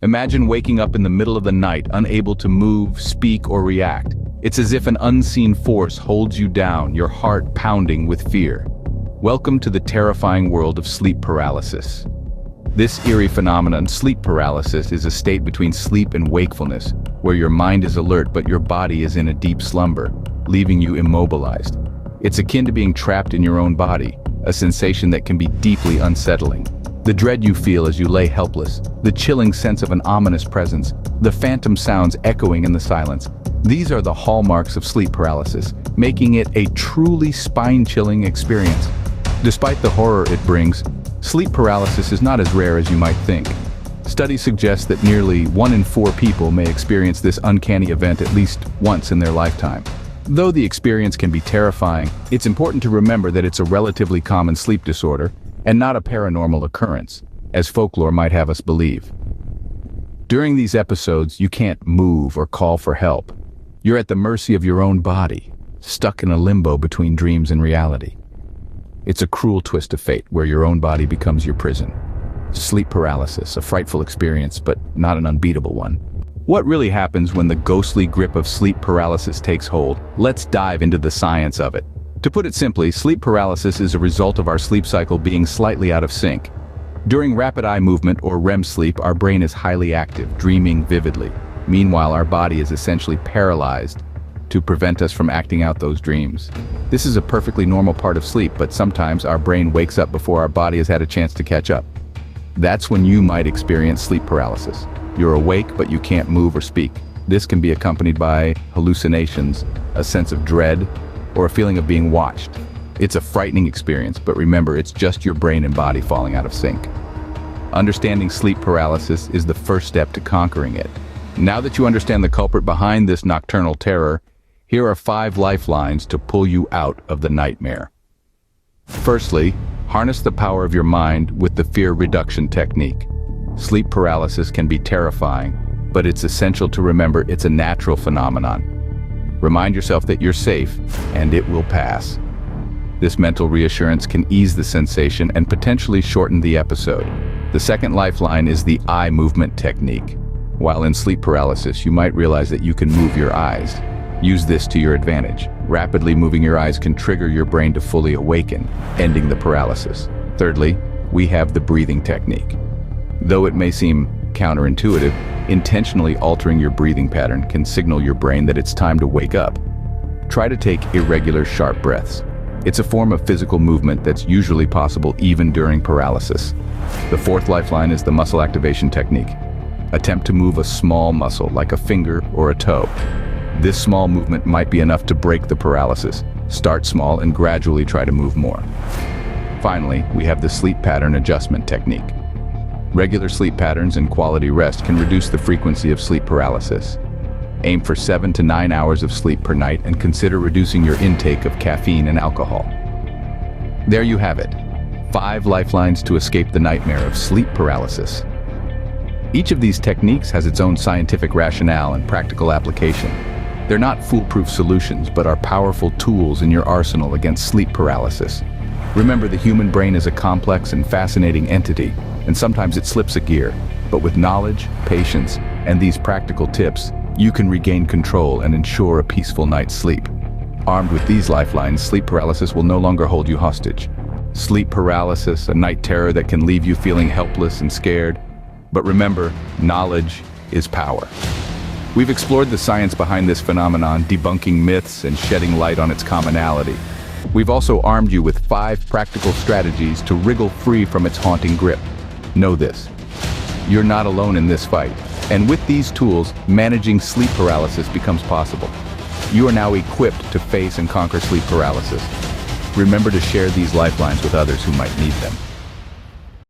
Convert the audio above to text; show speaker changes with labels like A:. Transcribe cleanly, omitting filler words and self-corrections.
A: Imagine waking up in the middle of the night, unable to move, speak, or react. It's as if an unseen force holds you down, your heart pounding with fear. Welcome to the terrifying world of sleep paralysis. This eerie phenomenon, sleep paralysis, is a state between sleep and wakefulness, where your mind is alert but your body is in a deep slumber, leaving you immobilized. It's akin to being trapped in your own body, a sensation that can be deeply unsettling. The dread you feel as you lay helpless, the chilling sense of an ominous presence, the phantom sounds echoing in the silence. These are the hallmarks of sleep paralysis, making it a truly spine-chilling experience. Despite the horror it brings, sleep paralysis is not as rare as you might think. Studies suggest that nearly 1 in 4 people may experience this uncanny event at least once in their lifetime. Though the experience can be terrifying, it's important to remember that it's a relatively common sleep disorder and not a paranormal occurrence, as folklore might have us believe. During these episodes, you can't move or call for help. You're at the mercy of your own body, stuck in a limbo between dreams and reality. It's a cruel twist of fate where your own body becomes your prison. Sleep paralysis, a frightful experience, but not an unbeatable one. What really happens when the ghostly grip of sleep paralysis takes hold? Let's dive into the science of it. To put it simply, sleep paralysis is a result of our sleep cycle being slightly out of sync. During rapid eye movement or REM sleep, our brain is highly active, dreaming vividly. Meanwhile, our body is essentially paralyzed to prevent us from acting out those dreams. This is a perfectly normal part of sleep, but sometimes our brain wakes up before our body has had a chance to catch up. That's when you might experience sleep paralysis. You're awake, but you can't move or speak. This can be accompanied by hallucinations, a sense of dread, or a feeling of being watched. It's a frightening experience, but remember, it's just your brain and body falling out of sync. Understanding sleep paralysis is the first step to conquering it. Now that you understand the culprit behind this nocturnal terror, here are 5 lifelines to pull you out of the nightmare. Firstly, harness the power of your mind with the fear reduction technique. Sleep paralysis can be terrifying, but it's essential to remember it's a natural phenomenon. Remind yourself that you're safe, and it will pass. This mental reassurance can ease the sensation and potentially shorten the episode. The second lifeline is the eye movement technique. While in sleep paralysis, you might realize that you can move your eyes. Use this to your advantage. Rapidly moving your eyes can trigger your brain to fully awaken, ending the paralysis. Thirdly, we have the breathing technique. Though it may seem counterintuitive, intentionally altering your breathing pattern can signal your brain that it's time to wake up. Try to take irregular, sharp breaths. It's a form of physical movement that's usually possible even during paralysis. The fourth lifeline is the muscle activation technique. Attempt to move a small muscle, like a finger or a toe. This small movement might be enough to break the paralysis. Start small and gradually try to move more. Finally, we have the sleep pattern adjustment technique. Regular sleep patterns and quality rest can reduce the frequency of sleep paralysis. Aim for 7 to 9 hours of sleep per night and consider reducing your intake of caffeine and alcohol. There you have it. 5 lifelines to escape the nightmare of sleep paralysis. Each of these techniques has its own scientific rationale and practical application. They're not foolproof solutions, but are powerful tools in your arsenal against sleep paralysis. Remember, the human brain is a complex and fascinating entity, and sometimes it slips a gear. But with knowledge, patience, and these practical tips, you can regain control and ensure a peaceful night's sleep. Armed with these lifelines, sleep paralysis will no longer hold you hostage. Sleep paralysis, a night terror that can leave you feeling helpless and scared. But remember, knowledge is power. We've explored the science behind this phenomenon, debunking myths and shedding light on its commonality. We've also armed you with 5 practical strategies to wriggle free from its haunting grip. Know this: you're not alone in this fight. And with these tools, managing sleep paralysis becomes possible. You are now equipped to face and conquer sleep paralysis. Remember to share these lifelines with others who might need them.